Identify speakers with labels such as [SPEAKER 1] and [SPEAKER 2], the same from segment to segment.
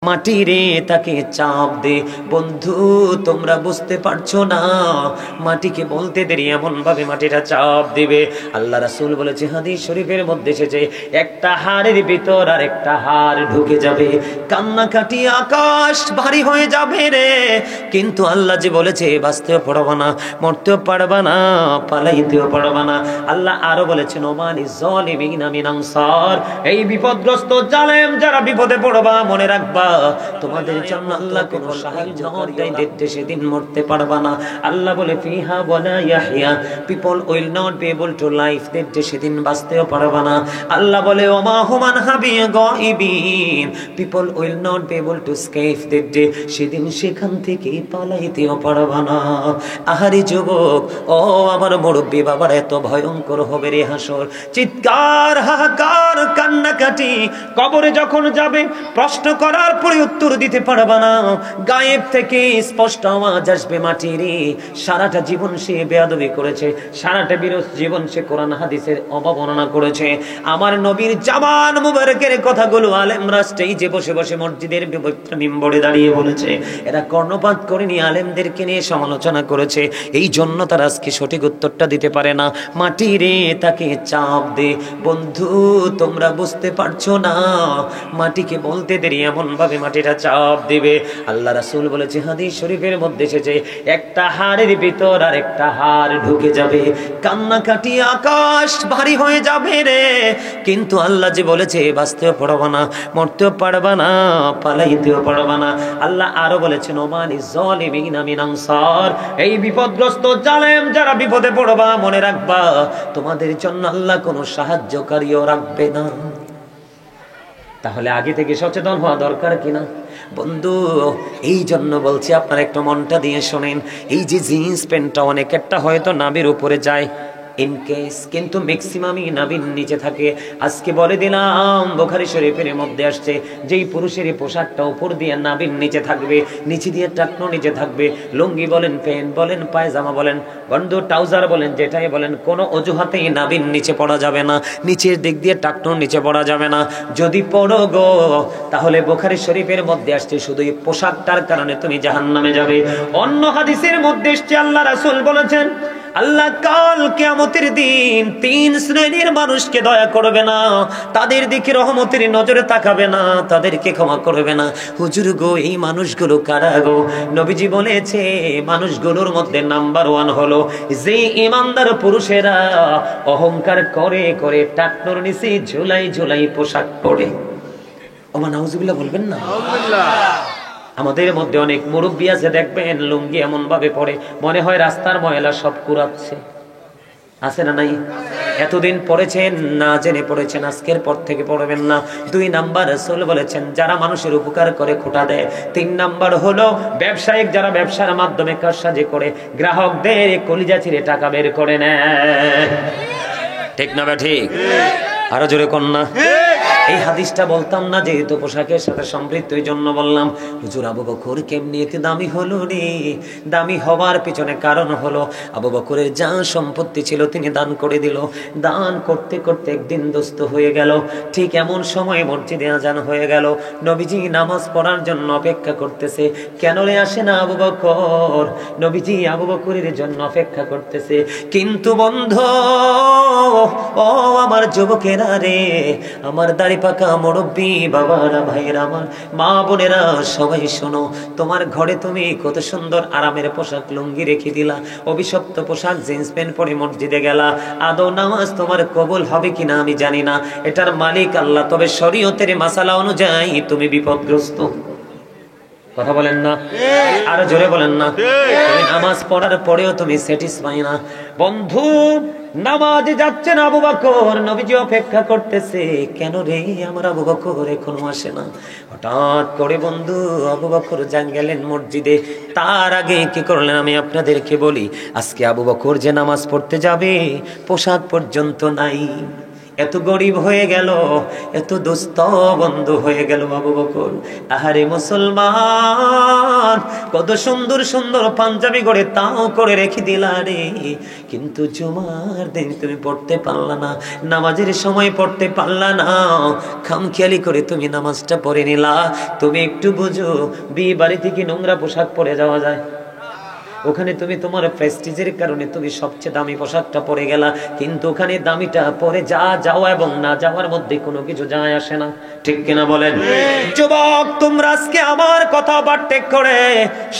[SPEAKER 1] মাটি রে তাকে চাপ দে। বন্ধু তোমরা বুঝতে পারছো না, মাটিকে বলতে দেরি এমন ভাবে মাটিটা চাপ দিবে। আল্লাহ রাসূল বলেছে, হাদিস শরীফের মধ্যে এসেছে, একটা হাড়ের ভিতর আর একটা হাড় ঢুকে যাবে, কান্নাকাটি আকাশ ভারী হয়ে যাবে রে। কিন্তু আল্লাহ যে বলেছে বাঁচতেও পারবা না, মরতেও পারবা না, পালাইতেও পারবা না। আল্লাহ আরো বলেছেন, ওমানি যালিমিনা মিন আনসার, এই বিপদগ্রস্ত জালেম যারা বিপদে পড়বা মনে রাখবা তোমাদের জন্য আল্লাহ কোনো সাহায্য সেদিন মরতে পারবা না। আল্লাহ বলে, ফিহা ওয়ালা ইয়াহইয়া, people will not be able to life, সেদিন বাঁচতেও পারবা না। আল্লাহ বলে, ওমা হুম আনহা বিগাইবিন, people will not be able to escape that day, সেদিন সেখান থেকে পালাইতেও পারবা না। আহারে যুবক, ও আমার মুরব্বি বাবার, এত ভয়ঙ্কর হবে রে হাসর। চিৎকার, হাহাকার, কান্নাকাটি। কবরে যখন যাবে প্রশ্ন করার পরে উত্তর দিতে পারবা না, গায়েব থেকে স্পষ্ট আওয়াজ আসবে, মাটি রে সারাটা জীবন সে বেয়াদবি করেছে, সারাটা বিরস জীবন সে কোরআন হাদিসের অবমাননা করেছে। আমার নবীর জামান মুবারকের কথাগুলো আলেমরা স্টেজে বসে বসে মসজিদের পবিত্র মিম্বরে দাঁড়িয়ে বলেছে, এরা কর্ণপাত করেনি, আলেমদেরকে নিয়ে সমালোচনা করেছে, এই জন্য তারা আজকে সঠিক উত্তরটা দিতে পারে না। মাটি রে তাকে চাপ দে। বন্ধু তোমরা বুঝতে পারছো না, মাটিকে বলতে দেরি এমন ভাবে মাটিটা চাপ দিবে। আল্লাহ রাসূল বলেছে, হাদিস শরীফের মধ্যে এসেছে, একটা হাড়ের ভিতর আর একটা হাড় ঢুকে যাবে, কান্নাকাটি আকাশ ভারী হয়ে যাবে রে। কিন্তু আল্লাহ যে বলেছে বাঁচতেও পারবা না, মরতেও পারবা না, পালাইতেও পারবা না। আল্লাহ আরো বলেছেন, ওমানি যালিমিনা মিন আনসার, এই বিপদগ্রস্ত জালেম যারা বিপদে পড়বা মনে রাখবা তোমাদের জন্য আল্লাহ কোনো সাহায্যকারীও রাখবে না। তাহলে আগে থেকে সচেতন হওয়া দরকার কিনা বন্ধু? এই জন্য বলছি, আপনারা একটু মনটা দিয়ে শোনেন। এই যে জিন্স প্যান্টটা অনেকেরটা হয়তো নাভির উপরে যায় ইন কেস, কিন্তু ম্যাক্সিমামই নাভির নিচে থাকে। আজকে বলে দিলাম, বুখারী শরীফের মধ্যে আসছে, যেই পুরুষের পোশাকটা উপর দিয়ে নাভির নিচে থাকবে, নিচে দিয়ে টাকনো নিচে থাকবে, লুঙ্গি বলেন, প্যান্ট বলেন, পায়জামা বলেন, বন্ধু ট্রাউজার বলেন, যেটাই বলেন, কোনো অজুহাতেই নাভির নিচে পড়া যাবে না, নিচের দিক দিয়ে টাকনোর নিচে পড়া যাবে না। যদি পড়ো গো, তাহলে বুখারী শরীফের মধ্যে আসছে, শুধু এই পোশাকটার কারণে তুমি জাহান্নামে যাবে। অন্য হাদিসের মধ্যে আসছে, আল্লাহ রাসূল বলেছেন, আল্লাহ কাল কিয়ামতের দিন তিন শ্রেণীর মানুষকে দয়া করবে না, তাদের দিকে রহমতের নজরে তাকাবে না, তাদেরকে ক্ষমা করবে না। হুজুর গো, এই মানুষগুলো কারা গো? নবীজি বলেছে, মানুষগুলোর মধ্যে নাম্বার 1 হলো যে ইমানদার পুরুষেরা অহংকার করে করে টাকনোর নিচে ঝুলাই ঝুলাই পোশাক পরে। ওমা নাউজুবিল্লাহ বলবেন না? আমাদের মধ্যে অনেক মুরব্বী আছে, দেখবেন লুঙ্গি এমন ভাবে পড়ে মনে হয় রাস্তার ময়লা সব কুড়াচ্ছে। আছে না নাই? এতদিন পড়েছেন, না জেনে পড়েছেন, আজকের পর থেকে পড়বেন না। 2 নাম্বার রাসূল বলেছেন, যারা মানুষের উপকার করে খোটা দেয়। 3 নাম্বার হলো ব্যবসায়িক, যারা ব্যবসার মাধ্যমে কারসাজি করে গ্রাহকদের কলিজা ছিঁড়ে টাকা বের করে নেয়। ঠিক না বা ঠিক? আরো জোরে কোন না? এই হাদিসটা বলতাম না যেহেতু পোশাকের সাথে সম্পৃক্ত, এই জন্য বললাম। হুজুর, আবু বকর কেমনি এতে দামি হলো রে? দামি হওয়ার পিছনে কারণ হলো, আবু বকরের যা সম্পত্তি ছিল তিনি দান করে দিল। দান করতে করতে একদিন দোস্ত হয়ে গেল। ঠিক এমন সময় মসজিদে আজান হয়ে গেল, নবীজি নামাজ পড়ার জন্য অপেক্ষা করতেছে। কেন রে আসে না আবু বকর? নবীজি আবু বকরের জন্য অপেক্ষা করতেছে। কিন্তু বন্ধু, ও আমার যুবকেরা রে, আমার দাড়ি পাকা মুরব্বী বাবারা, ভাইয়েরা, আমার মা বোনেরা, সবাই শোনো। তোমার ঘরে তুমি কত সুন্দর আরামের পোশাক লুঙ্গি রেখে দিলা, অভিশপ্ত পোশাক জিন্স প্যান্ট পরে মসজিদে গেলা। আদৌ নামাজ তোমার কবুল হবে কিনা আমি জানি না, এটার মালিক আল্লাহ। তবে শরীয়তের মাসালা অনুযায়ী তুমি বিপদগ্রস্ত। কথা বলেন না? আরো জোরে বলেন না? তুমি নামাজ পড়ার পরেও তুমি স্যাটিসফাই না। বন্ধু, নামাজে যাচ্ছেন আবু বকর, নবীজি অপেক্ষা করতেছে। কেন রে আমার আবু বকর এখনো আসে না? হঠাৎ করে বন্ধু আবু বকর যান গেলেন মসজিদে। তার আগে কি করলেন আমি আপনাদেরকে বলি। আজকে আবু বকর যে নামাজ পড়তে যাবে, পোশাক পর্যন্ত নাই। এত গরিব হয়ে গেল, এত দুস্থ বন্ধু হয়ে গেল আবু বকর। আহারে মুসলমান, কত সুন্দর সুন্দর পাঞ্জাবি করে তাও করে রেখে দিলা রে, কিন্তু জুমার দিন তুমি পড়তে পারলা না, নামাজের সময় পড়তে পারলা না, খামখেয়ালি করে তুমি নামাজটা পড়ে নিলা। তুমি একটু বুঝো, বিয়ে বাড়িতে কি নোংরা পোশাক পরে যাওয়া যায়? ওখানে তুমি তোমার প্রেস্টিজের কারণে তুমি সবচেয়ে দামি পোশাকটা পরে গেলা, কিন্তু ওখানে দামিটা পরে যাওয়া এবং না যাওয়ার মধ্যে কোনো কিছু যায় আসে না, ঠিক কিনা বলেন? যুবক, তোমরা আজকে আমার কথা ওভারটেক করে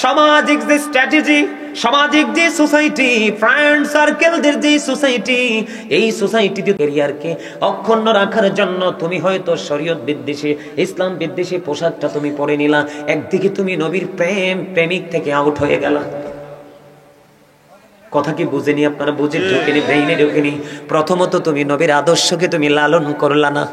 [SPEAKER 1] সামাজিক যে স্ট্র্যাটেজি, সামাজিক যে সোসাইটি, ফ্রেন্ড সার্কেলদের যে সোসাইটি, এই সোসাইটিতে ক্যারিয়ারকে অক্ষুণ্ণ রাখার জন্য তুমি হয়তো শরীয়ত বিদ্বেষী, ইসলাম বিদ্বেষী পোশাকটা তুমি পরে নিলা। একদিকে তুমি নবীর প্রেমিক থেকে আউট হয়ে গেলা। কথা কি বুঝেনি আপনারা? বুঝে ঢোকেনি, ব্রেইনে ঢোকেনি। প্রথমত তুমি নবীর আদর্শকে তুমি লালন করলা না,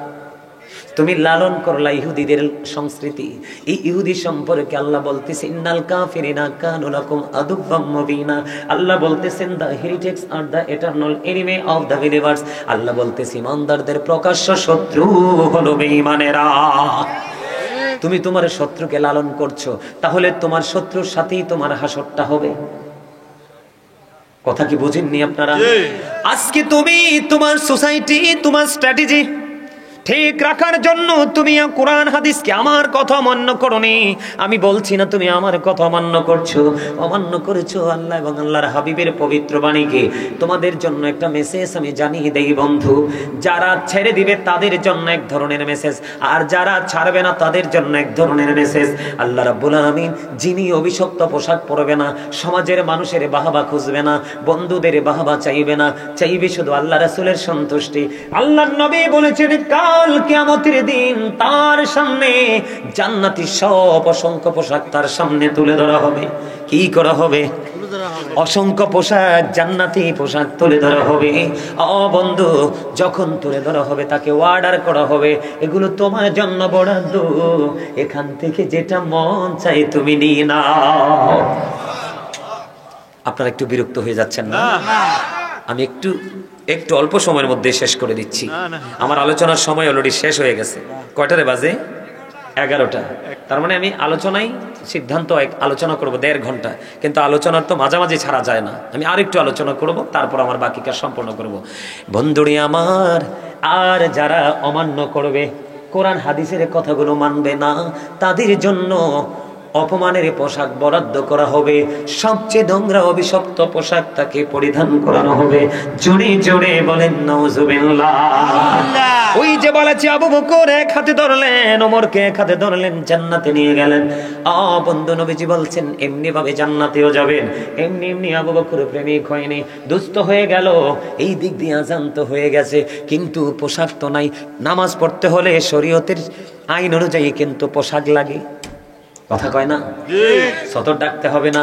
[SPEAKER 1] তুমি লালন করলা ইহুদিদের সংস্কৃতি। এই ইহুদি সম্পর্কে আল্লাহ বলতেছেন, ইন্নাল কাফিরিনা কানু লাকুম আদুওয়াম মুবিনা। আল্লাহ বলতেছেন, the heretics are the eternal enemy of the believers. আল্লাহ বলতেছেন, ইমানদারদের প্রকাশ্য শত্রু হলো বেঈমানেরা। তুমি তোমার শত্রুকে লালন করছো, তাহলে তোমার শত্রুর সাথেই তোমার হাসরটা হবে। কথা কি বুঝেননি আপনারা? আজকে তুমি তোমার সোসাইটি, তোমার স্ট্র্যাটেজি ঠিক রাখার জন্য তুমি কোরআন হাদিসকে, আমার কথা অমান্য করনি, আমি বলছি না তুমি আমার কথা অমান্য করছো, অমান্য করেছো আল্লাহ এবং আল্লাহর হাবিবের পবিত্র বাণীকে। তোমাদের জন্য একটা মেসেজ আমি জানিয়ে দেই বন্ধু, যারা ছেড়ে দিবে তাদের জন্য এক ধরনের মেসেজ, আর যারা ছাড়বে না তাদের জন্য এক ধরনের মেসেজ। আল্লাহ রাব্বুল আলামিন, যিনি অভিশপ্ত পোশাক পরবে না, সমাজের মানুষের বাহবা খুঁজবে না, বন্ধুদের বাহবা চাইবে না, চাইবে শুধু আল্লাহ রাসূলের সন্তুষ্টি। আল্লাহর নবী বলেছেন, কাল কিয়ামতের দিন তার সামনে জান্নাতি সব অসংখ্য পোশাক তার সামনে তুলে ধরা হবে। কি করা হবে? অসংখ্য পোশাক, জান্নাতি পোশাক তুলে ধরা হবে। ও বন্ধু, যখন তুলে ধরা হবে তাকে অর্ডার করা হবে, এগুলো তোমার জন্য বরাদ্দ, এখান থেকে যেটা মন চাই তুমি নিয়ে নাও। আপনারা একটু বিরক্ত হয়ে যাচ্ছেন না? আমি একটু অল্প সময়ের মধ্যে শেষ করে দিচ্ছি। আমার আলোচনার সময় অলরেডি শেষ হয়ে গেছে। কয়টারে বাজে? 11টা। তার মানে আমি আলোচনায় সিদ্ধান্ত আলোচনা করব 1.5 ঘন্টা, কিন্তু আলোচনার তো মাঝামাঝি ছাড়া যায় না। আমি আরেকটু আলোচনা করব, তারপর আমার বাকি কাজ সম্পন্ন করব। বন্ধুরি আমার, আর যারা অমান্য করবে, কোরআন হাদিসের কথাগুলো মানবে না, তাদের জন্য অপমানের পোশাক বরাদ্দ করা হবে, সবচেয়ে নোংরা অভিশপ্ত পোশাক তাকে পরিধান করানো হবে। জোরে জোরে বলেন নাউজুবিল্লাহ। ওই যে বলেছি, আবু বকর এক হাতে ধরলেন, ওমরকে এক হাতে ধরলেন, জান্নাতে নিয়ে গেলেন। বন্ধু, নবীজি বলছেন এমনি ভাবে জান্নাতেও যাবেন, এমনি এমনি আবু বকর প্রেমিক হয়নি, দুস্থ হয়ে গেল। এই দিক দিয়ে আজান তো হয়ে গেছে, কিন্তু পোশাক তো নাই। নামাজ পড়তে হলে শরীয়তের আইন অনুযায়ী কিন্তু পোশাক লাগে। কথা কয় না? সতর ডাকতে হবে না?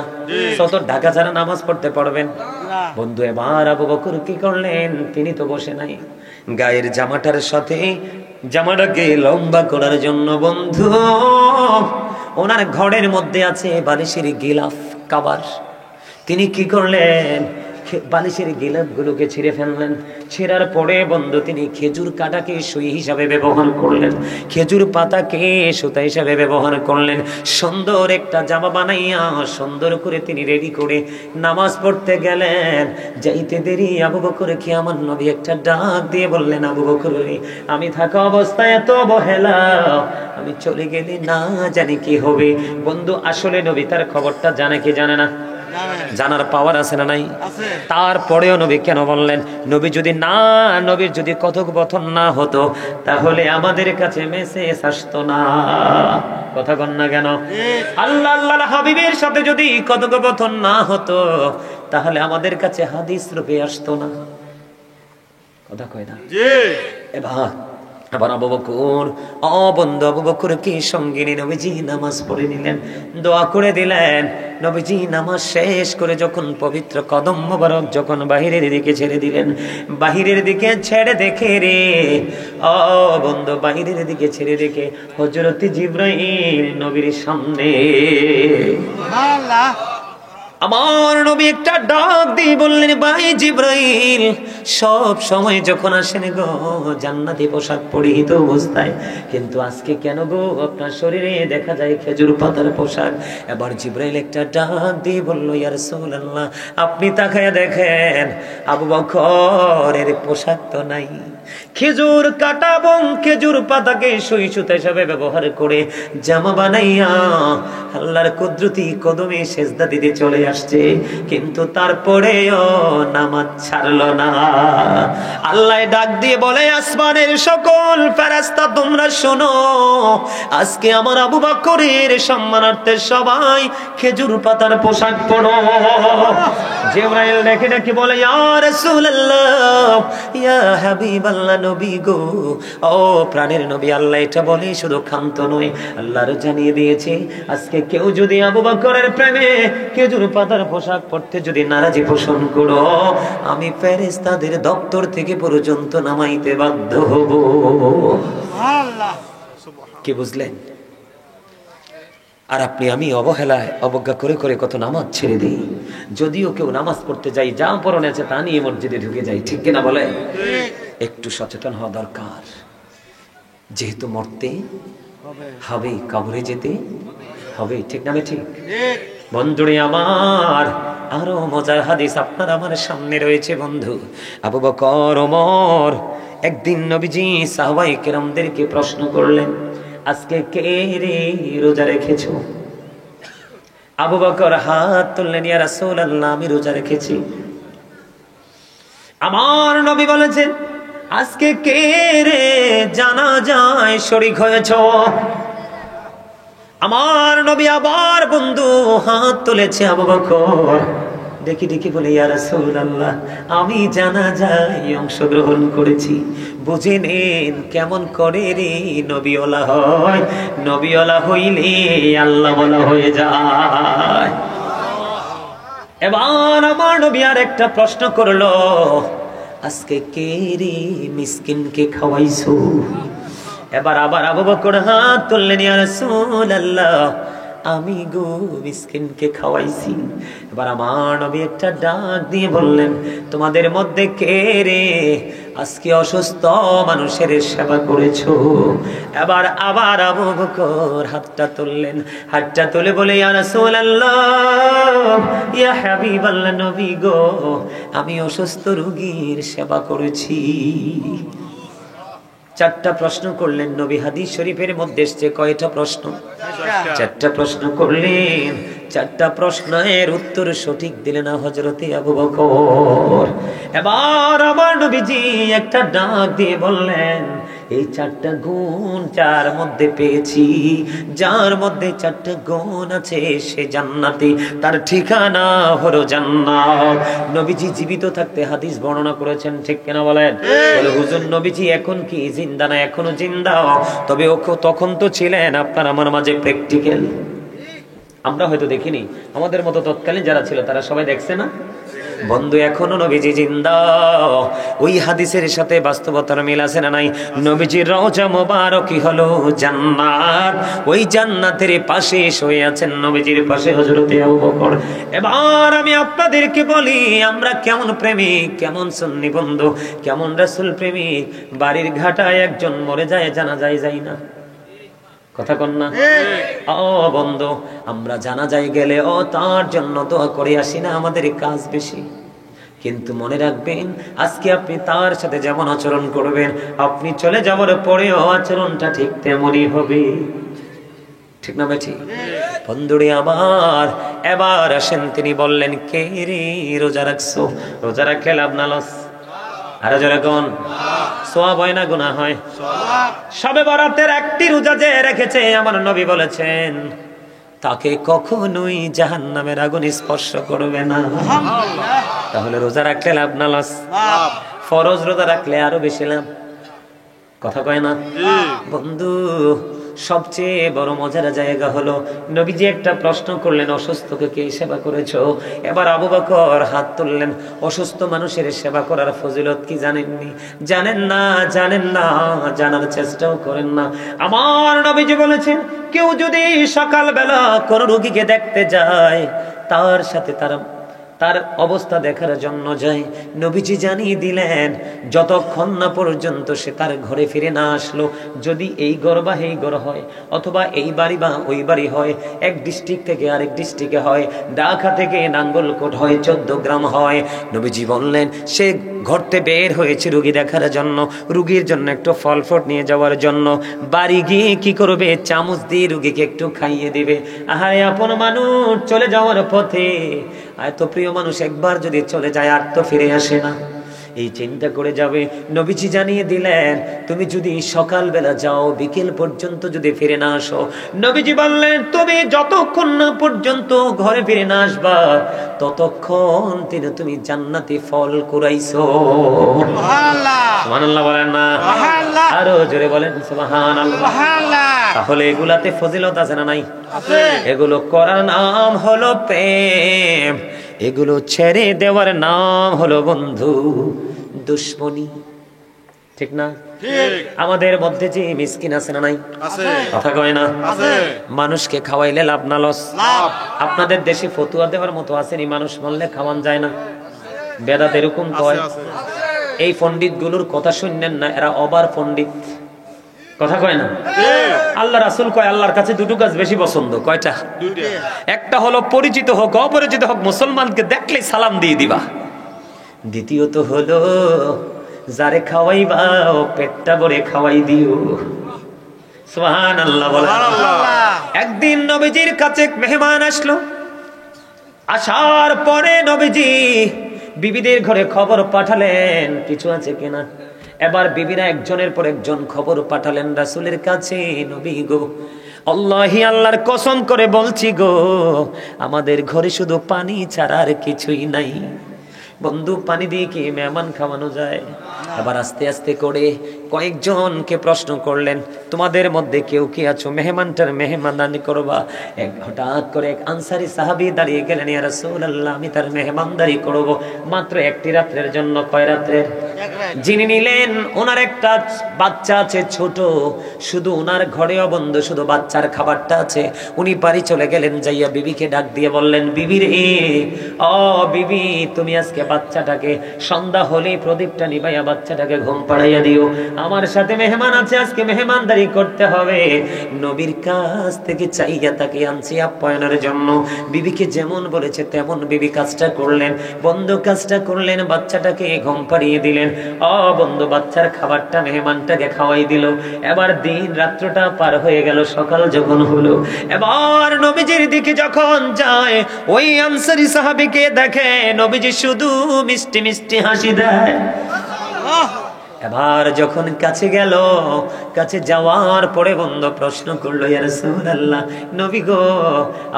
[SPEAKER 1] সতর ঢাকা ছাড়া নামাজ পড়তে পারবেন? বন্ধু, এবার আবু বকর কি করলেন? তিনি তো বসে নাই, গায়ের জামাটার সাথে জামাটাকে লম্বা করার জন্য বন্ধু ওনার ঘরের মধ্যে আছে বালিশের গিলাফ কাবার। তিনি কি করলেন? বালিশের গিলাফ গুলোকে ছিঁড়ে ফেললেন। ছেঁড়ার পরে বন্ধু তিনি খেজুর কাটাকে সুই হিসাবে ব্যবহার করলেন, খেজুর পাতাকে সুতা হিসাবে ব্যবহার করলেন। সুন্দর একটা জামা বানাইয়া সুন্দর করে তিনি রেডি করে নামাজ পড়তে গেলেন। যাইতে দেরি আবু বকর কি আমার নবী একটা ডাক দিয়ে বললেন, আবু বকর রে, আমি থাকা অবস্থায় এত অবহেলা, আমি চলে গেলে না জানি কি হবে। বন্ধু, আসলে নবী তার খবরটা জানে কি জানে না? জানার পাওয়ার আছে না নাই? তারপরেও নবী কেন বললেন? নবীর যদি কথোপকথন না হতো, তাহলে আমাদের কাছে মেসেজ আসতো না। কথা কন না কেন? আল্লাহর হাবিবের সাথে যদি কথোপকথন না হতো, তাহলে আমাদের কাছে হাদিস রূপে আসতো না। কথা কয় না? আবার আবু বকর, বন্ধু আবু বকর কি সঙ্গিনী নবীজি নামাজ পড়ে নিলেন, দোয়া করে দিলেন। নবীজি নামাজ শেষ করে যখন পবিত্র কদম মোবারক যখন বাহিরের দিকে ছেড়ে দিলেন, বাহিরের দিকে ছেড়ে দেখে রে বন্ধু, বাহিরের দিকে ছেড়ে দেখে হযরত জিবরাইল নবীর সামনে। আমার নবী একটা ডাক দিয়ে বললেন, ভাই জিবরাইল, সব সময় যখন আসেন গো জান্নাতি পোশাক পরিহিত অবস্থায়, কিন্তু আজকে কেন গো আপনার শরীরে দেখা যায় খেজুর পাতার পোশাক? এবার জিবরাইল একটা ডাক দিয়ে বলল, ইয়া রাসূলুল্লাহ, আপনি তাকায়া দেখেন, আবু বকরের পোশাক তো নাই। খেজুর কাটা এবং খেজুর পাতাকে সুই সুতা হিসাবে ব্যবহার করে জামা বানাইয়া আল্লাহর কুদরতি কদমে সেজদা দিতে চলে আসছে, কিন্তু তারপরেও নামাজ ছাড়লো না। আল্লাহ ডাক দিয়ে বলে, আসমানের সকল ফেরেশতা তোমরা শোনো, আজকে আমার আবু বকরের সম্মানার্থে সবাই খেজুর পাতার পোশাক পরো। জিবরাইল ডেকে ডেকে বলে, ইয়া রাসূলুল্লাহ, ইয়া হাবিবাল্লাহ, নবী গো, ও প্রাণের নবী, আল্লাহ এটা বলে শুধু ক্ষান্ত নয়, আল্লাহর জানিয়ে দিয়েছে আজকে কেউ যদি আবু বকরের প্রেমে খেজুর পাতার পোশাক পরতে যদি নারাজি পোষণ করো, আমি ফেরেশতাদের দপ্তর থেকে পর্যন্ত নামাইতে বাধ্য হব। কি বুঝলেন? আর আপনি আমি অবহেলায় অবজ্ঞা করে করে কত নামাজ ছেড়ে দিই। যদিও কেউ নামাজ পড়তে যাই, যা পরনে আছে তা নিয়ে মসজিদে ঢুকে যাই, ঠিক কিনা বলে? একটু সচেতন হওয়া দরকার, যেহেতু মরতে হবে, কবরে যেতে হবে, ঠিক না? ঠিক বন্ধুরে আমার, আরো মজার হাদিস আপনার আমার সামনে রয়েছে বন্ধু। আবু বকর, ওমর একদিন নবীজি সাহাবায়ে কেরামদেরকে প্রশ্ন করলেন, আজকে কে রে রোজা রেখেছো? আবু বকর হাত তুললেন, ইয়া রাসূলুল্লাহ, আমি রোজা রেখেছি। আমার নবী বলেছেন, আজকে কে রে জানাজায় শরীক হয়েছো? আমার নবী আবার বন্ধু হাত তুলেছে। আবু বকর দেখি দেখি বলে, ইয়া রাসূলুল্লাহ, আমি জানাজায় অংশগ্রহণ করেছি। বুঝে নেন কেমন করে রে নবীওয়ালা হয়। নবীওয়ালা হইলে আল্লাহ বলা হয়ে যায়। এবার আমার নবী আর একটা প্রশ্ন করলো, আজকে কে রে মিসকিনকে খাওয়াইছো? এবার আবার আবু বকর হাত তুললেন, ইয়া রাসূলুল্লাহ, আমি গো মিসকিনকে খাওয়াইছি। এবার আমার নবী একটা ডাক দিয়ে বললেন, তোমাদের মধ্যে কে রে আজকে অসুস্থ মানুষের সেবা করেছো? এবার আবার আবু বকর হাতটা তুললেন, হাতটা তুলে বলে, ইয়া রাসূলুল্লাহ, ইয়া হাবিবাল্লাহ, নবী গো, আমি অসুস্থ রোগীর সেবা করেছি। চারটা প্রশ্ন করলেন নবী। হাদিস শরীফের মধ্যে এসেছে কয়টা প্রশ্ন? চারটা প্রশ্ন করলেন। চারটা প্রশ্নের উত্তর সঠিক দিলেন না হযরতে আবু বকর। এবার আমার নবীজি একটা ডাক দিয়ে বললেন, এই চারটা গুণ যার মধ্যে পেয়েছি, যার মধ্যে চারটা গুণ আছে, সে জান্নাতি, তার ঠিকানা হলো জান্নাত। নবীজি জীবিত থাকতে হাদিস বর্ণনা করেছেন, ঠিক কিনা বলেন? বলে, হুজুর নবীজি এখন কি জিন্দা না? এখনো জিন্দা, তবে তখন তো ছিলেন আপনার আমার মাঝে প্র্যাকটিক্যাল। আমরা হয়তো দেখিনি, আমাদের মতো তৎকালীন যারা ছিল তারা সবাই দেখছে না বন্ধু? এখনো নবীজি জিন্দা। ওই হাদিসের সাথে বাস্তবতার মিল আছে না নাই? নবীজির রওজা মোবারকই হলো জান্নাত। ওই জান্নাতের পাশে শুয়ে আছেন নবীজির পাশে হযরতে আবু বকর। এবার আমি আপনাদেরকে বলি, আমরা কেমন প্রেমিক, কেমন সুন্নি বন্ধু, কেমন রাসূল প্রেমিক। বাড়ির ঘাটায় একজন মরে যায়, জানাজায় যাই না, কথা কন না? ও বন্ধু, আমরা জানাজায় গেলে ও তার জন্য দোয়া করে আসি না? আমাদের কাজ বেশি। কিন্তু মনে রাখবেন, আজকে আপনি তার সাথে যেমন আচরণ করবেন, আপনি চলে যাওয়ার পরেও আচরণটা ঠিক তেমনই হবে, ঠিক না ভাই? ঠিক বন্ধুরে আমার। এবার আসেন, তিনি বললেন, কে রে রোজা রাখছো? রোজা রাখলে লাভ না লস? আরো জোরে কোন? সওয়াব হয় না গুনাহ হয়? শবে বরাতের একটি রোজা যে রেখেছে, আমার নবী বলেছেন, তাকে কখনোই জাহান্নামের আগুন স্পর্শ করবে না। তাহলে রোজা রাখলে লাভ না লস? ফরজ রোজা রাখলে আরো বেশি লাভ, কথা কয় না বন্ধু? সবচেয়ে বড় মজার জায়গা হলো নবীজি একটা প্রশ্ন করলেন, অসুস্থকে কে সেবা করেছো? এবার আবু বকর হাত তুললেন। অসুস্থ মানুষের সেবা করার ফজিলত কি জানেননি? জানেন না, জানেন না, জানার চেষ্টাও করেন না। আমার নবীজি বলেছেন, কেউ যদি সকালবেলা কোন রোগীকে দেখতে যায়, তার সাথে তার অবস্থা দেখার জন্য যায়, নবীজি জানিয়ে দিলেন যতক্ষণ না পর্যন্ত সে তার ঘরে ফিরে না আসলো, যদি এই ঘর বা এই ঘর হয়, অথবা এই বাড়ি বা ওই বাড়ি হয়, এক ডিস্ট্রিক্ট থেকে আরেক ডিস্ট্রিক্টে হয়, ঢাকা থেকে নাঙ্গলকোট হয়, 14 গ্রাম হয়, নবীজি বললেন সে ঘরতে বের হয়েছে রুগী দেখার জন্য, রুগীর জন্য একটু ফল ফ্রুট নিয়ে যাওয়ার জন্য। বাড়ি গিয়ে কি করবে? চামচ দিয়ে রুগীকে একটু খাইয়ে দিবে। আহারে আপন মানুষ চলে যাওয়ার পথে, এত প্রিয় মানুষ একবার যদি চলে যায় আর তো ফিরে আসে না, এই চিন্তা করে যাবে। নবীজি জানিয়ে দিলেন, তুমি যদি সকালবেলা যাও, বিকেল পর্যন্ত যদি ফিরে না আসো, নবীজি বললেন তুমি যতক্ষণ না পর্যন্ত ঘরে ফিরে না আসবা, ততক্ষণ তুমি জান্নাতি ফল কুড়াইছো। সুবহানাল্লাহ, সুবহানাল্লাহ বলেন না? সুবহানাল্লাহ, আরো জোরে বলেন সুবহানাল্লাহ। সুবহানাল্লাহ। তাহলে এগুলাতে ফজিলত আছে না নাই? আছে। এগুলো করার নাম হলো প্রেম, এগুলো ছেড়ে দেওয়ার নাম হলো বন্ধু দুশ্মনী। ঠিক না? ঠিক। আমাদের মধ্যে যে মিসকিন আছে না নাই? আছে। কথা কয় না? আছে। মানুষকে খাওয়াইলে লাভ না লস? লাভ। আপনাদের দেশে ফতুয়া দেওয়ার মতো আসেনি, মানুষ মরলে খাওয়ান যায় না? বেদাত এরকম কয়। এই পণ্ডিত গুলোর কথা শুনলেন না, এরা অবার পণ্ডিত। কথা কয় না? আল্লাহ রাসূল কয় আল্লাহর কাছে দুটো কাজ বেশি পছন্দ। কয়টা? দুইটা। একটা হলো পরিচিত হোক অপরিচিত হোক, মুসলমানকে দেখলেই সালাম দিয়ে দিবা। দ্বিতীয়ত হলো যারে খাওয়াইবা ও পেটটা ভরে খাওয়াই দিও। সুবহানাল্লাহ বলেন। একদিন নবীজির কাছে মেহমান আসলো। আসার পরে নবীজি বিবিদের ঘরে খবর পাঠালেন কিছু আছে কিনা। এবার বিবিরা একজনের পর একজন খবর পাঠালেন রাসূলের কাছে, নবী গো, আল্লাহি আল্লাহর কসম করে বলছি গো, আমাদের ঘরে শুধু পানি ছাড়া আর কিছুই নাই। বন্ধু, পানি দিয়ে কি মেহমান খাওয়ানো যায়? আবার আস্তে আস্তে করে কয়েকজনকে প্রশ্ন করলেন, তোমাদের মধ্যে কেউ কি আছো মেহমানটার মেহমানদারি করবা? হঠাৎ করে এক আনসারী সাহাবী দাঁড়িয়ে গেলেন, ইয়া রাসূলুল্লাহ, আমি তার মেহমানদারি করব মাত্র একটি রাত্রের জন্য। কয় রাত্রের? যিনি নিলেন ওনার একটা বাচ্চা আছে ছোট, শুধু ওনার ঘরেও বন্ধ, শুধু বাচ্চার খাবারটা আছে। উনি বাড়ি চলে গেলেন, যাইয়া বিবিকে ডাক দিয়ে বললেন, বিবি রে, ও বিবি, তুমি আজকে বাচ্চাটাকে সন্ধ্যা হলে প্রদীপটা নিবাইয়া বাচ্চাটাকে ঘুম পাড়াইয়া দিও, আমার সাথে মেহমান আছে, আজকে মেহমানদারি করতে হবে। নবীর কাছ থেকে চাইয়া তাকে আনছি আপ্যায়নের জন্য। বিবিকে যেমন বলেছে তেমন বিবি কাজটা করলেন, বন্ধু কাজটা করলেন, বাচ্চাটাকে ঘুম পাড়িয়ে দিলেন। বন্ধু বাচ্চার খাবারটা মেহমানটাকে খাওয়াই দিল। এবার দিন রাত্রটা পার হয়ে গেল, সকাল যখন হলো, এবার নবীজির দিকে যখন যায়, ওই আনসারী সাহাবীকে দেখে নবীজি শুধু মিষ্টি মিষ্টি হাসি দেয়। এবার যখন কাছে গেল, কাছে যাওয়ার পরে বন্ধু প্রশ্ন করলো, ইয়া রাসূলুল্লাহ, নবী গো,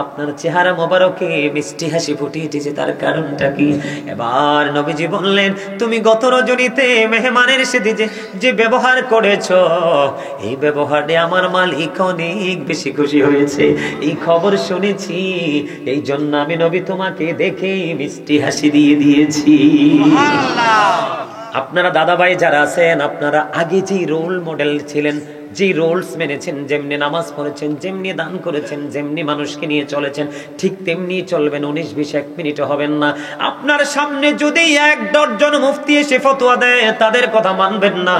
[SPEAKER 1] আপনার চেহারা মোবারকে মিষ্টি হাসি ফুটিয়েছে, তার কারণটা কি? এবার নবীজি বললেন, তুমি গত রজনীতে মেহমানের সাথে যে ব্যবহার করেছো, এই ব্যবহারে আমার মালিক অনেক বেশি খুশি হয়েছে, এই খবর শুনেছি, এই জন্য আমি নবী তোমাকে দেখে মিষ্টি হাসি দিয়ে দিয়েছি। সুবহানাল্লাহ। আপনারা দাদা ভাই যারা আছেন, আপনারা আগে যে রোল মডেল ছিলেন, যে রোলস মেনেছেন, যেমনি নামাজ পড়েছেন, যেমনি দান করেছেন, যেমনি মানুষকে নিয়ে চলেছেন, ঠিক তেমনি চলবেন। 19-20 এক মিনিটও হবেন না। আপনার সামনে যদি 1 ডজন মুফতি এসে ফতোয়া দেয়, তাদের কথা মানবেন না।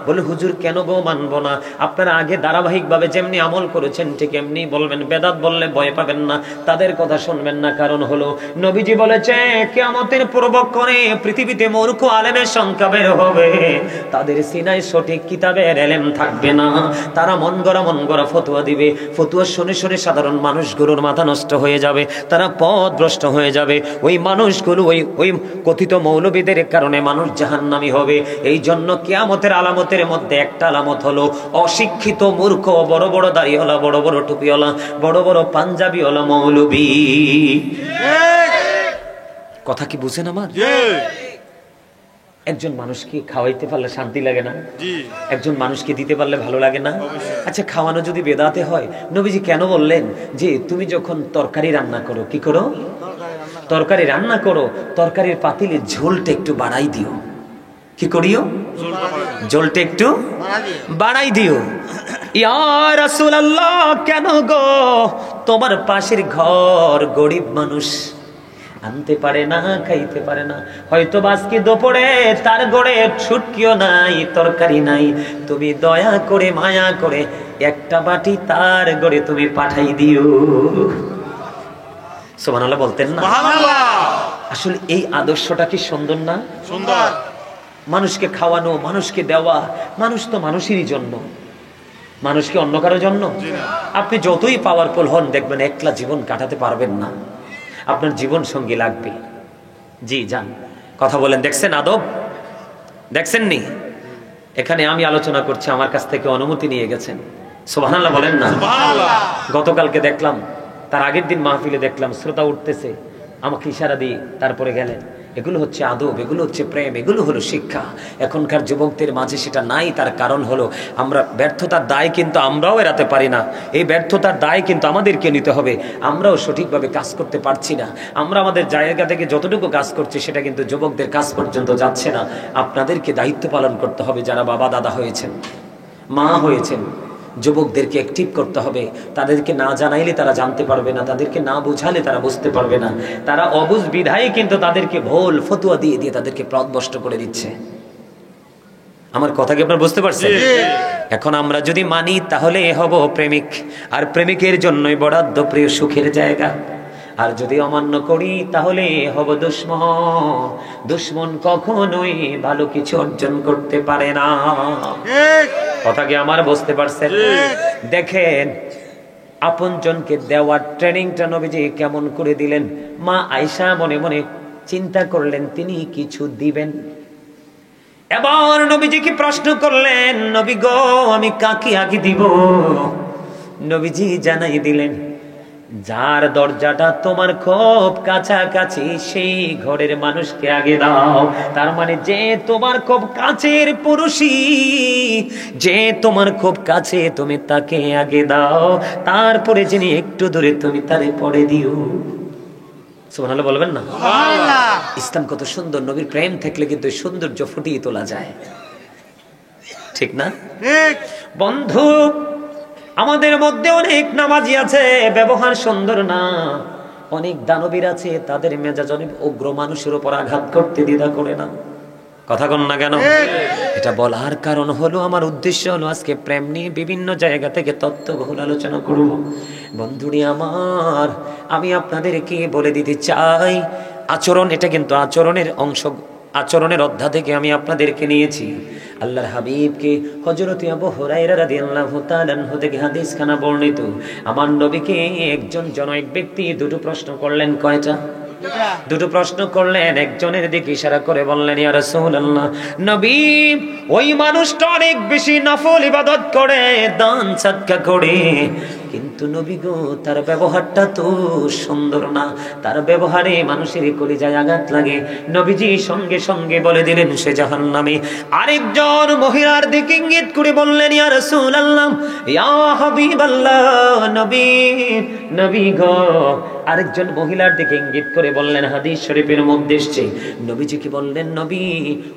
[SPEAKER 1] বলে, হুজুর কেন গো মানবো না? আপনারা আগে ধারাবাহিকভাবে যেমনি আমল করেছেন ঠিক এমনি বলবেন। বেদাত বললে ভয় পাবেন না, তাদের কথা শুনবেন না। কারণ হলো নবীজি বলেছে, কিয়ামতের পূর্বক্ষণে পৃথিবীতে মূর্খ আলেমের সংখ্যা বের হবে, তাদের সিনায় সঠিক কিতাবের ইলম থাকবে না, তারা মন গড়া ফতোয়া দিবে। ফতোয়া শুনে শুনে সাধারণ মানুষগুলোর মাথা নষ্ট হয়ে যাবে, তারা পথভ্রষ্ট হয়ে যাবে। ওই মানুষগুলো ওই কথিত মৌলবীদের কারণে মানুষ জাহান্নামী হবে। এই জন্য কিয়ামতের আলামতের মধ্যে একটা আলামত হলো অশিক্ষিত মূর্খ, বড় বড় দাড়িওয়ালা, বড় বড় টুপিওয়ালা, বড় বড় পাঞ্জাবিওয়ালা মৌলবী। কথা কি বুঝেন আমার? একজন মানুষকে খাওয়াইতে পারলে শান্তি লাগে না? একজন মানুষকে দিতে পারলে ভালো লাগে না? আচ্ছা, খাওয়ানো যদি বেদাতে হয়, নবীজি কেন বললেন যে তুমি যখন তরকারি রান্না করো, কি করো? তরকারি রান্না করো, তরকারির পাতিলে ঝোলটা একটু বাড়াই দিও। কি করিও? ঝোলটা একটু বাড়াই দিও। ইয়া রাসূলুল্লাহ, কেন গো? তোমার পাশের ঘর গরিব মানুষ, আনতে পারে না, খাইতে পারে না, হয়তো আজকে দুপুরে তার ঘরে ছুটকিও নাই, তরকারি নাই, তুমি দয়া করে মায়া করে একটা বাটি তার ঘরে তুমি পাঠাই দিও। সুবহানাল্লাহ বলতেন না? আসলে এই আদর্শটা কি সুন্দর না? সুন্দর। মানুষকে খাওয়ানো, মানুষকে দেওয়া। মানুষ তো মানুষেরই জন্য, মানুষকে অন্য কারোর জন্য। আপনি যতই পাওয়ারফুল হন, দেখবেন একলা জীবন কাটাতে পারবেন না, আপনার জীবন সঙ্গী লাগবে। জি যান, কথা বলেন। দেখছেন আদব? দেখছেন নি? এখানে আমি আলোচনা করছি, আমার কাছ থেকে অনুমতি নিয়ে গেছেন। সুবহানাল্লাহ বলেন না? গতকালকে দেখলাম, তার আগের দিন মাহফিলে দেখলাম শ্রোতা উঠতেছে, আমাকে ইশারা দিয়ে তারপরে গেলেন। এগুলো হচ্ছে আদব, এগুলো হচ্ছে প্রেম, এগুলো হলো শিক্ষা। এখনকার যুবকদের মাঝে সেটা নাই। তার কারণ হলো আমরা ব্যর্থতার দায় কিন্তু আমরাও এড়াতে পারি না। এই ব্যর্থতার দায় কিন্তু আমাদেরকে নিতে হবে। আমরাও সঠিকভাবে কাজ করতে পারছি না। আমরা আমাদের জায়গা থেকে যতটুকু কাজ করছি সেটা কিন্তু যুবকদের কাজ পর্যন্ত যাচ্ছে না। আপনাদেরকে দায়িত্ব পালন করতে হবে। যারা বাবা দাদা হয়েছেন, মা হয়েছেন, যুবকদেরকে অ্যাক্টিভ করতে হবে। তাদেরকে না জানাইলে তারা জানতে পারবে না, তাদেরকে না বুঝালে তারা বুঝতে পারবে না। তারা অবুঝ বিধায় কিন্তু তাদেরকে ভুল ফতুয়া দিয়ে দিয়ে তাদেরকে পথভ্রষ্ট করে দিচ্ছে। আমার কথা কি আপনারা বুঝতে পারছেন? এখন আমরা যদি মানি তাহলে হব প্রেমিক, আর প্রেমিকের জন্যই বরাদ্দ প্রিয় সুখের জায়গা। আর যদি অমান্য করি তাহলে হব দুশ্মন। দুশ্মন কখনোই ভালো কিছু অর্জন করতে পারে না। কথা কি আমার বুঝতে পারছেন? দেখেন, আপনজনকে দেওয়ার ট্রেনিংটা নবীজি কেমন করে দিলেন। মা আয়েশা মনে মনে চিন্তা করলেন তিনি কিছু দিবেন। এবার নবীজি কি প্রশ্ন করলেন, নবী গো, আমি কাকে আগে দিব? নবীজি জানাই দিলেন, যার দরজাটা তোমার খুব কাছাকাছি সেই ঘরের মানুষকে আগে দাও। তার মানে যে তোমার খুব কাছের পুরুষই, যে তোমার খুব কাছে, তুমি তাকে আগে দাও, তারপরে যিনি একটু দূরে তুমি তারে পরে দিও। সুবহানাল্লাহ বলবেন না? ইসলাম কত সুন্দর। নবীর প্রেম থাকলে কিন্তু সৌন্দর্য ফুটিয়ে তোলা যায়, ঠিক না? বন্ধু, আমাদের মধ্যে অনেক নামাজি আছে, ব্যবহার সুন্দর না। অনেক দানবীর আছে, তাদের মেজাজ অনেক উগ্র, মানুষের উপর আঘাত করতে দ্বিধা করে না। কথা কন না কেন? এটা বলার কারণ হলো, আমার উদ্দেশ্য হলো আজকে প্রেম নিয়ে বিভিন্ন জায়গা থেকে তত্ত্ববহুল আলোচনা করব। বন্ধুরি আমার, আমি আপনাদেরকে বলে দিতে চাই, আচরণ, এটা কিন্তু আচরণের অংশ, আচরণের অধ্যায় থেকে আমি আপনাদেরকে নিয়েছি। আল্লাহর হাবিবকে হযরত আবু হুরায়রা রাদিয়াল্লাহু তাআলা আনহু থেকে হাদিস খানা বর্ণিত, আমার নবীকে একজন জনৈক ব্যক্তি দুটো প্রশ্ন করলেন। কয়টা? দুটো প্রশ্ন করলেন। একজনের দিকে ইশারা করে বললেন, ইয়া রাসূলুল্লাহ, নবী, ওই মানুষটা অনেক বেশি নফল ইবাদত করে, দান সাদকা করে, কিন্তু নবী গো, তার ব্যবহারটা তো সুন্দর না, তার ব্যবহারে মানুষের কলিজায় আঘাত লাগে। নবীজি সঙ্গে সঙ্গে বলে দিলেন সে জাহান্নামী। আরেকজন মহিলার দিকে ইঙ্গিত করে বললেন, ইয়া রাসূলুল্লাহ, ইয়া হাবিবাল্লাহ, নবী, নবী গো। আরেকজন মহিলার দিকে ইঙ্গিত করে বললেন, হাদিস শরীফের মধ্যে এসেছে, নবীজি কি বললেন, নবী,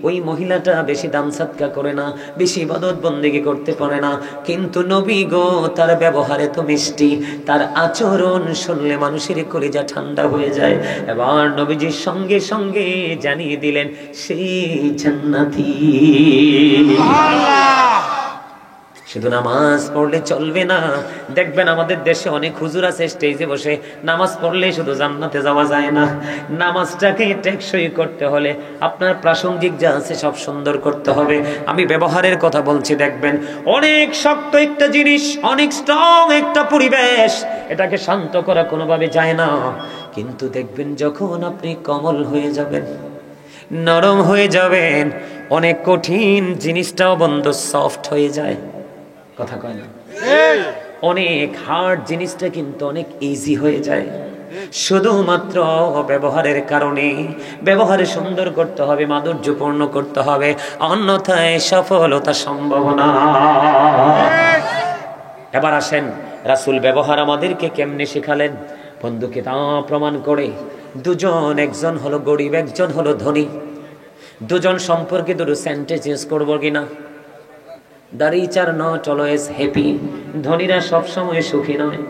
[SPEAKER 1] ওই মহিলাটা বেশি দান সাদকা করে না, বেশি ইবাদত বন্দেগী করতে পারে না, কিন্তু নবী গো, তার ব্যবহারে তো মিষ্টি, তার আচরণ শুনলে মানুষের কলিজা ঠান্ডা হয়ে যায়। এবার নবীজির সঙ্গে সঙ্গে জানিয়ে দিলেন সেই জান্নাতি। শুধু নামাজ পড়লে চলবে না। দেখবেন আমাদের দেশে অনেক হুজুর আছে, স্টেজে বসে নামাজ পড়লে শুধু জান্নাতে যাওয়া যায় না। নামাজটাকে টেকসই করতে হলে আপনার প্রাসঙ্গিক যা আছে সব সুন্দর করতে হবে। আমি ব্যবহারের কথা বলছি। দেখবেন অনেক শক্ত একটা জিনিস, অনেক স্ট্রং একটা পরিবেশ, এটাকে শান্ত করা কোনোভাবে যায় না। কিন্তু দেখবেন যখন আপনি কোমল হয়ে যাবেন, নরম হয়ে যাবেন, অনেক কঠিন জিনিসটাও বন্ধ সফট হয়ে যায়। কথা কয় না? অনেক হার্ড জিনিসটা কিন্তু অনেক ইজি হয়ে যায়। শুধুমাত্র ব্যবহারের কারণে। ব্যবহারে সুন্দর করতে হবে, মাধুর্যপূর্ণ করতে হবে, অন্যথায় সফলতা সম্ভব না। এবার আসেন রাসূল ব্যবহার আমাদেরকে কেমনে শিখালেন। বন্ধুকে তা প্রমাণ করে দুজন, একজন হলো গরিব, একজন হলো ধনী। দুজন সম্পর্কে দুটো সেন্টেন্স ইউজ করবো কিনা। The rich are not always happy, ধনীরা সবসময় সুখী নয়।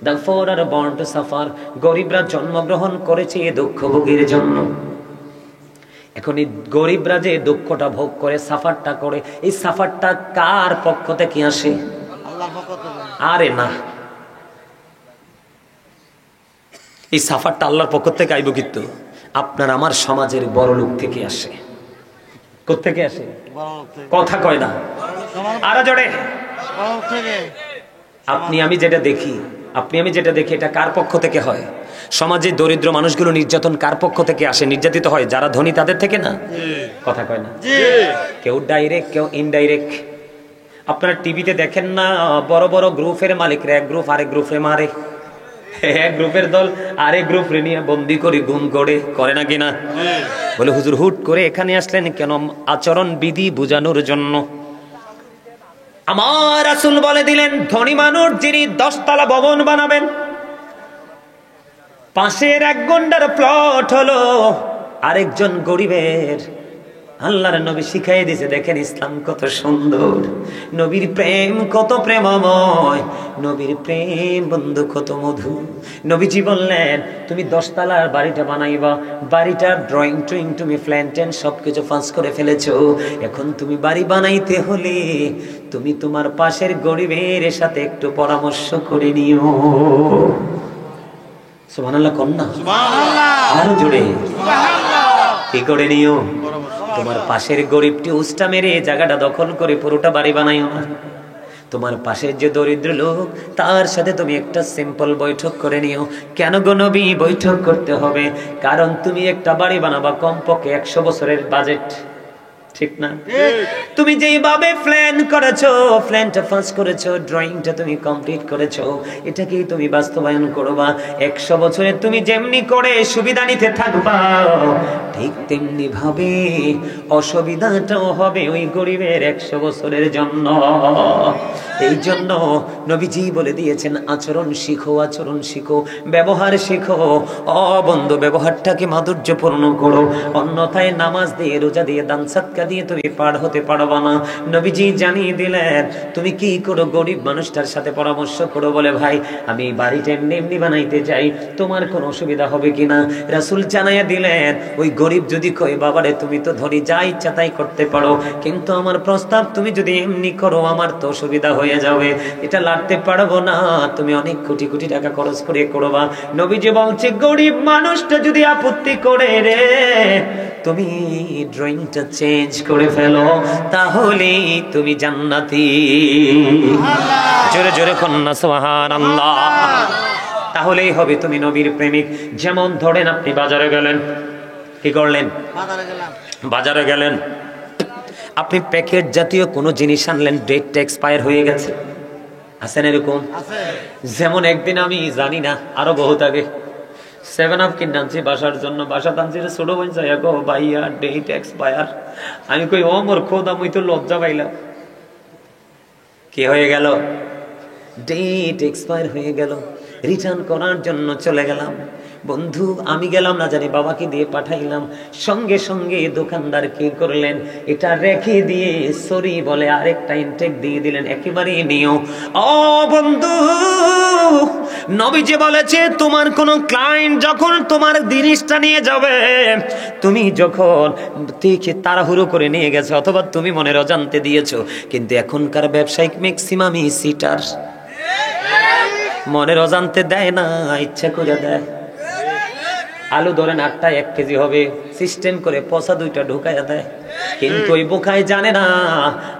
[SPEAKER 1] The poor are born to suffer, গরিবরা জন্মগ্রহণ করেছে দুঃখ ভোগের জন্য। এখন এই গরিবরা যে দুঃখটা ভোগ করে, সাফারটা করে, এই সাফারটা কার পক্ষ থেকে আসে? আল্লাহর পক্ষ থেকে। আরে না, এই সাফারটা আল্লাহর পক্ষ থেকে আইব, কিন্তু আপনার আমার সমাজের বড় লোক থেকে আসে। কোত্থেকে আসে? কথা কয় না, আরো জোরে। আপনি আমি যেটা দেখি, এটা কার পক্ষ থেকে হয়? সমাজে দরিদ্র মানুষগুলো নির্যাতন কার পক্ষ থেকে আসে, নির্যাতিত হয়? যারা ধনী তাদের থেকে না? কথা কয় না। কেউ ডাইরেক্ট, কেউ ইনডাইরেক্ট। আপনারা টিভিতে দেখেন না, বড় বড় গ্রুপের মালিকরা এক গ্রুপ আরেক গ্রুপে মারে, এক গ্রুপের দল আরেক গ্রুপ নিয়ে বন্দি করে গুম করে না কিনা? বলে হুজুর হুট করে এখানে আসলেন কেন? আচরণ বিধি বুঝানোর জন্য। আমার রাসূল বলে দিলেন, ধনী মানুষ যিনি 10 তলা ভবন বানাবেন, পাশের 1 ঘন্টার প্লট হলো আরেকজন গরিবের। আল্লাহর নবী শিখাই দিয়েছে, দেখেন ইসলাম কত সুন্দর, নবীর প্রেম কত প্রেমময়, নবীর প্রেম বন্ধু কত মধু। নবীজি বললেন, তুমি 10 তলার বাড়িটা বানাইবা, বাড়িটার ড্রয়িং ট্রয়িং তুমি প্ল্যান সবকিছু পাস করে ফেলেছো। এখন তুমি বাড়ি বানাইতে হলে তুমি তোমার পাশের গরিবের সাথে একটু পরামর্শ করে নিও। সুবহানাল্লাহ কন্যা, সুবহানাল্লাহ আরো জোরে, সুবহানাল্লাহ। কি করে নিও? তোমার পাশের গরিবটি উস্টা মেরে জায়গাটা দখল করে পুরোটা বাড়ি বানাইও না। তোমার পাশের যে দরিদ্র লোক, তার সাথে তুমি একটা সিম্পল বৈঠক করে নিও। কেন গো নবী বৈঠক করতে হবে? কারণ তুমি একটা বাড়ি বানাবা, কমপক্ষে 100 বছরের বাজেট, ঠিক না? তুমি যেইভাবে প্ল্যান করেছো, প্ল্যানটা পাস করেছো, ড্রয়িংটা তুমি কমপ্লিট করেছো, এটাকেই তুমি বাস্তবায়ন করবা। 100 বছরে তুমি যেমনি করে সুবিধা নিতে থাকবা, ঠিক তেমনি ভাবে অসুবিধাটাও হবে ওই গরিবের 100 বছরের জন্য। এই জন্য নবীজি বলে দিয়েছেন, আচরণ শিখো, আচরণ শিখো, ব্যবহার শিখো। বন্ধু, ব্যবহারটাকে মাধুর্যপূর্ণ করো, অন্যথায় নামাজ দিয়ে, রোজা দিয়ে, দান সাদকা দিয়ে তুমি পার হতে পারবা না। নবীজি জানিয়ে দিলেন, তুমি কি করো? গরিব মানুষটার সাথে পরামর্শ করো, বলে ভাই আমি বাড়িটা এমনি বানাইতে চাই, তোমার কোনো অসুবিধা হবে কিনা? রাসূল জানাইয়া দিলেন, ওই গরিব যদি কই, বাবারে তুমি তো ধনী, যা ইচ্ছা তাই করতে পারো, কিন্তু আমার প্রস্তাব তুমি যদি এমনি করো আমার তো অসুবিধা হয়ে যাবে, এটা লাড়তে পারবো না, তুমি অনেক কোটি কোটি টাকা খরচ করে করবা। নবীজি বলছে, গরিব মানুষটা যদি আপত্তি করে রে, তুমি ড্রয়িংটা চেঞ্জ করে ফেলো, তাহলে তুমি জান্নাতি। জোরে জোরে কন্যা সুবহানাল্লাহ। তাহলেই হবে তুমি নবীর প্রেমিক। যেমন ধরেন আপনি বাজারে গেলেন, কি করলেন? বাজারে গেলেন, আপনি প্যাকেট জাতীয় কোনো জিনিস আনলেন, ডেটটা এক্সপায়ার হয়ে গেছে, আছেন এরকম? যেমন একদিন আমি জানি না, আরো বহুত আগে 7 কিনে আনছি বাসার জন্য, বাসা টানছি, ছোট বোন চাই গো ভাইয়া ডেট এক্সপায়ার। আমি কই, ও মোর খোদা, মুই তো লজ্জা পাইলাম। কি হয়ে গেল? ডেট এক্সপায়ার হয়ে গেল। রিটার্ন করার জন্য চলে গেলাম। বন্ধু, আমি গেলাম না জানি, বাবাকে দিয়ে পাঠাইলাম, সঙ্গে সঙ্গে দোকানদার কি করলেন, এটা রেখে দিয়ে সরি বলে আরেকটা ইনটেক দিয়ে দিলেন, একেবারে নিও। ও বন্ধু, নবীজি বলেছে, তোমার কোন ক্লায়েন্ট যখন তোমার জিনিসটা নিয়ে যাবে, তুমি যখন দেখে তাড়াহুড়ো করে নিয়ে গেছো, অথবা তুমি মনের অজান্তে দিয়েছো, কিন্তু এখনকার ব্যবসায়িক ম্যাক্সিমামই সিটার, মনের অজান্তে দেয় না, ইচ্ছা করে দেয়। আলু ধরেন 8টা 1 কেজি হবে, সিস্টেম করে পচা 2টা ঢুকাইয়া দেয়, কিন্তু ওই বোকায় জানে না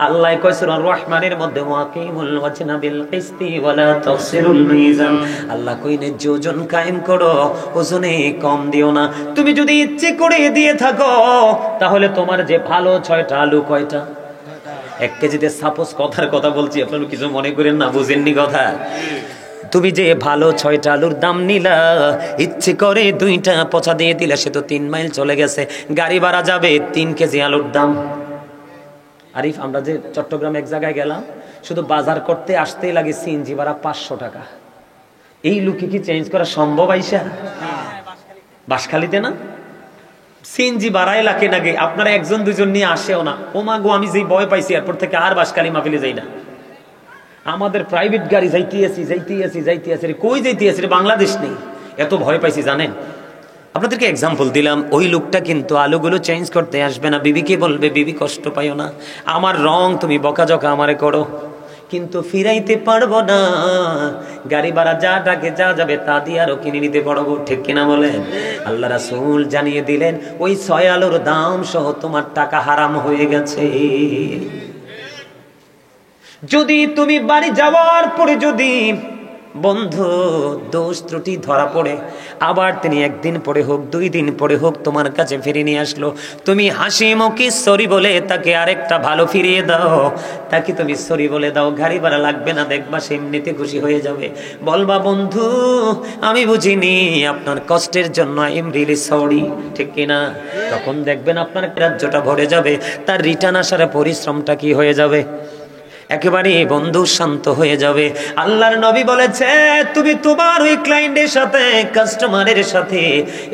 [SPEAKER 1] আল্লাহ কয় সূরা রহমানের মধ্যে, ওয়াকিমুল ওয়াজনা বিল কিসতি ওয়ালা তাকসিরুল মিজান, আল্লাহ কই ন্যায্য ওজন কায়েম করো, ওজনে কম দিও না। তুমি যদি ইচ্ছে করে দিয়ে থাকো, তাহলে তোমার যে ভালো 6টা আলু কয়টা? 1 কেজিতে, সাপোজ কথার কথা বলছি, আপনারা কিছু মনে করেন না, বুঝেননি কথা। তুমি যে ভালো 6টা আলুর দাম নিলা, ইচ্ছে করে 2টা পচা দিয়ে দিলা, সে তো 3 মাইল চলে গেছে, গাড়ি ভাড়া যাবে 3 কেজি আলুর দাম। আরিফ, আমরা যে চট্টগ্রামে এক জায়গায় গেলাম, শুধু বাজার করতে আসতেই লাগে সিএনজি ভাড়া 500 টাকা। এই লুকে কি চেঞ্জ করা সম্ভব? আইসা বাঁশখালীতে না সিএনজি বাড়াই লাগে নাকি, আপনারা 1-2 নিয়ে আসেও না। ও মা গো, আমি যেই ভয় পাইছি এরপর থেকে আর বাঁশখালী মাহফিলে যাই না। আমাদের প্রাইভেট গাড়ি যাইতে আছি, কই যাইতে আছি, বাংলাদেশ নেই, এত ভয় পাইছি জানেন। আপনাদেরকে এক্সাম্পল দিলাম। ওই লোকটা কিন্তু আলুগুলো চেঞ্জ করতে আসবে না, বিবিকে বলবে বিবি কষ্ট পাইও না, আমার রং তুমি বকাঝকা আমারে করো, কিন্তু ফিরাইতে পারবো না, গাড়ি ভাড়া যা ডাকে যা যাবে তা দিয়ে আরো কিনে নিতে পারবো, ঠিক কিনা বলেন? আল্লাহ রাসূল জানিয়ে দিলেন ওই 6 আলুর দাম সহ তোমার টাকা হারাম হয়ে গেছে। যদি তুমি বাড়ি যাওয়ার পরে যদি বন্ধু দোষ ত্রুটি ধরা পড়ে, আবার তিনি 1 দিন পরে হোক 2 দিন পরে হোক তোমার কাছে ফিরে নিয়ে আসলো, তুমি হাসি মুখে সরি বলে তাকে আরেকটা ভালো ফিরিয়ে দাও, তাকে তুমি সরি বলে দাও, গাড়ি ভাড়া লাগবে না, দেখবা সে এমনিতে খুশি হয়ে যাবে। বলবা বন্ধু আমি বুঝিনি, আপনার কষ্টের জন্য আই এম রিয়েলি সরি, ঠিক কিনা? তখন দেখবেন আপনার রাজ্যটা ভরে যাবে, তার রিটার্ন আসার পরিশ্রমটা কি হয়ে যাবে, একেবারে বন্ধু শান্ত হয়ে যাবে। আল্লাহর নবী বলেছে তুমি তোমার ওই ক্লায়েন্টের সাথে, কাস্টমারের সাথে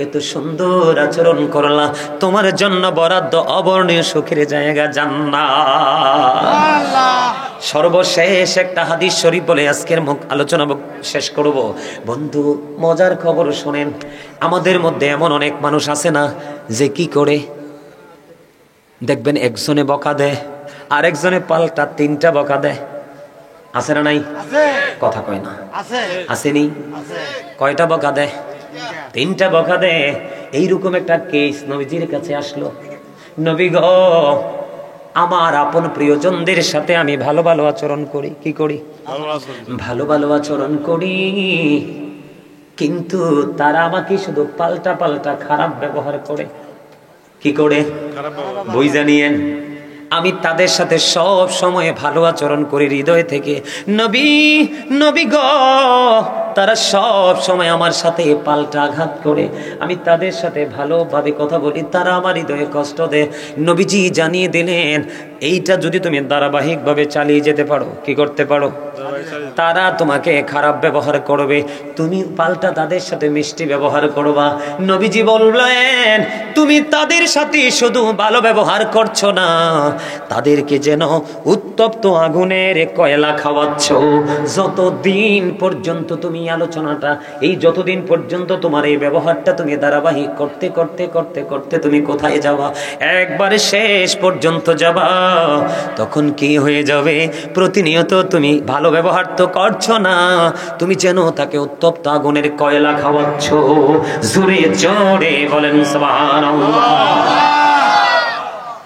[SPEAKER 1] এত সুন্দর আচরণ করলা, তোমার জন্য বরাদ্দ অবর্ণীয় সুখের জায়গা জান্নাত। সর্বশেষ একটা হাদিস শরীফ বলে আজকের আলোচনা শেষ করব। বন্ধু মজার খবর শোনেন, আমাদের মধ্যে এমন অনেক মানুষ আছে না যে কি করে, দেখবেন একজনে বকা দেয়, আরেকজনে পাল্টা 3টা বকা দেয়, আছে না নাই? কথা কয় না, আসেনি? কয়টা বকা দেয়? 3টা বকা দেয়। এইরকম একটা কেস নবীজির কাছে আসলো, নবী গো আমার আপন প্রিয়জনদের সাথে আমি ভালো ভালো আচরণ করি, কি করি? ভালো ভালো আচরণ করি, কিন্তু তারা আমাকে শুধু পাল্টা পাল্টা খারাপ ব্যবহার করে। কি করে? বই জানিয়েন, আমি তাদের সাথে সব সময় ভালো আচরণ করি হৃদয় থেকে। নবী গো তারা সব সময় আমার সাথে পাল্টা আঘাত করে, আমি তাদের সাথে ভালোভাবে কথা বলি, তারা আমার হৃদয়ে কষ্ট দেয়। নবীজি জানিয়ে দিলেন এইটা যদি তুমি ধারাবাহিকভাবে চালিয়ে যেতে পারো, কি করতে পারো? তারা তোমাকে খারাপ ব্যবহার করবে, তুমি পাল্টা তাদের সাথে মিষ্টি ব্যবহার করবা। নবীজি বললেন তুমি তাদের সাথে শুধু ভালো ব্যবহার করছো না, তাদেরকে যেন উত্তপ্ত আগুনের কয়লা খাওয়াচ্ছ। যতদিন পর্যন্ত তুমি আলোচনাটা, এই যতদিন পর্যন্ত তোমার এই ব্যবহারটা তুমি ধারাবাহিক করতে করতে করতে করতে তুমি কোথায় যাবা? একবারে শেষ পর্যন্ত যাবা। তখন কি হয়ে যাবে? প্রতিনিয়ত তুমি ভালো ব্যবহার তো করছো না, তুমি যেন তাকে উত্তপ্ত আগুনের কয়লা খাওয়াচ্ছ। জোরে জোরে বলেন সুবহানাল্লাহ।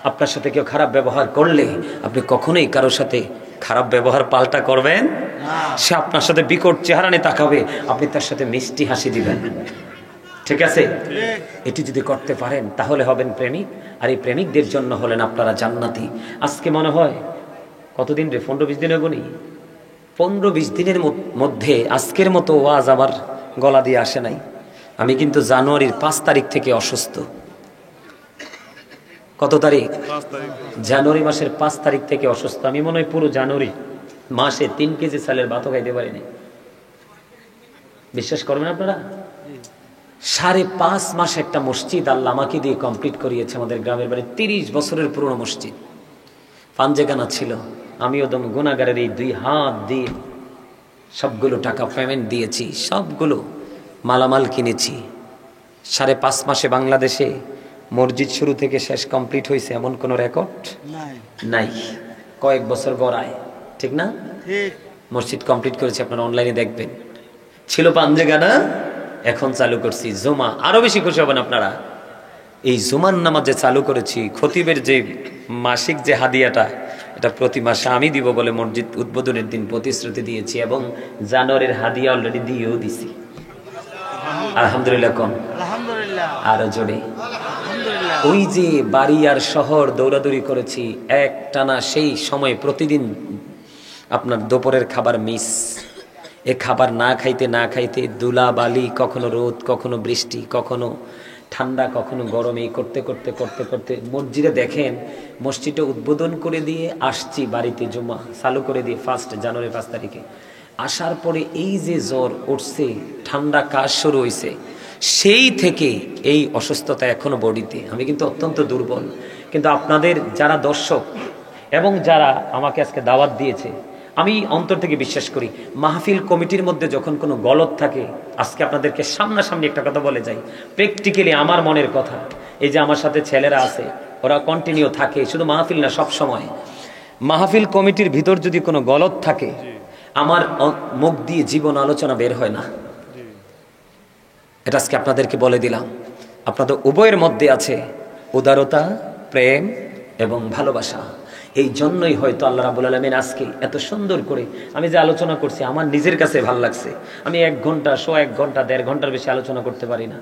[SPEAKER 1] আপনার সাথে কেউ খারাপ ব্যবহার করলে আপনি কখনোই কারোর সাথে খারাপ ব্যবহার পাল্টা করবেন? সে আপনার সাথে বিকট চেহারা নিয়ে তাকাবে, আপনি তার সাথে মিষ্টি হাসি দিবেন, ঠিক আছে? এটি যদি করতে পারেন তাহলে হবেন প্রেমিক, আর এই প্রেমিকদের জন্য হলেন আপনারা জান্নাতি। আজকে মনে হয় কতদিন রে, 15-20 দিন এগোনি, 15-20 দিনের মধ্যে আজকের মতো ওয়াজ আমার গলা দিয়ে আসে নাই। আমি কিন্তু জানুয়ারির 5 তারিখ থেকে অসুস্থ। কত তারিখ? জানুয়ারি মাসের 5 তারিখ থেকে অসুস্থ। আমি মনে হয় পুরো জানুয়ারি মাসে 3 কেজি চালের ভাতও খাইতে পারিনি। বিশ্বাস করবেন আপনারা? 5.5 মাস একটা মসজিদ আল্লাহ আমাকে দিয়ে কমপ্লিট করিয়েছে। আমাদের গ্রামের বাড়ি 30 বছরের পুরনো মসজিদ, পাঞ্জেগানা ছিল। আমিও দম গুনাহগারের এই 2 হাত দিয়ে সবগুলো টাকা পেমেন্ট দিয়েছি, সবগুলো মালামাল কিনেছি। 5.5 মাসে বাংলাদেশে মসজিদ শুরু থেকে শেষ কমপ্লিট হয়েছে এমন কোন রেকর্ড নাই। কয়েক বছর গড়ায়, ঠিক না? মসজিদ কমপ্লিট করেছি, আপনারা অনলাইনে দেখবেন। ছিল পাঞ্জেগানা, এখন চালু করছি জুমা। আরো বেশি খুশি হবেন আপনারা, এই জুমার নামাজ যে চালু করেছি, খতিবের যে মাসিক যে হাদিয়াটা, এটা প্রতি মাসে আমি দিব বলে মসজিদ উদ্বোধনের দিন প্রতিশ্রুতি দিয়েছি, এবং জানুয়ারির হাদিয়া অলরেডি দিয়েও দিছি। আলহামদুলিল্লাহ। কোন আরো জোরে? ওই যে বাড়ি আর শহর দৌড়াদৌড়ি করেছি একটানা, সেই সময় প্রতিদিন আপনার দুপুরের খাবার মিস, এ খাবার না খাইতে না খাইতে ধুলা বালি, কখনো রোদ, কখনো বৃষ্টি, কখনো ঠান্ডা, কখনো গরম, এই করতে করতে করতে করতে মসজিদে দেখেন, মসজিদটা উদ্বোধন করে দিয়ে আসছি বাড়িতে, জুমা চালু করে দিয়ে 1 জানুয়ারি 5 তারিখে আসার পরে এই যে জ্বর উঠছে, ঠান্ডা কাশ শুরু হয়েছে, সেই থেকে এই অসুস্থতা এখনো বডিতে। আমি কিন্তু অত্যন্ত দুর্বল, কিন্তু আপনাদের যারা দর্শক এবং যারা আমাকে আজকে দাওয়াত দিয়েছে, আমি অন্তর থেকে বিশ্বাস করি মাহফিল কমিটির মধ্যে যখন কোনো গলত থাকে, আজকে আপনাদেরকে সামনাসামনি একটা কথা বলে যাই, প্র্যাকটিক্যালি আমার মনের কথা, এই যে আমার সাথে ছেলেরা আছে, ওরা কন্টিনিউ থাকে, শুধু মাহফিল না, সব সময়। মাহফিল কমিটির ভিতর যদি কোনো গলত থাকে, আমার মুখ দিয়ে জীবন আলোচনা বের হয় না। এটা আজকে আপনাদেরকে বলে দিলাম। আপনাদের উভয়ের মধ্যে আছে উদারতা, প্রেম এবং ভালোবাসা। এই জন্যই হয়তো আল্লাহ রাব্বুল আলামিন আজকে এত সুন্দর করে আমি যে আলোচনা করছি, আমার নিজের কাছে ভালো লাগছে। আমি 1 ঘন্টা, 1.5 ঘন্টা, 1.5 ঘন্টার বেশি আলোচনা করতে পারি না।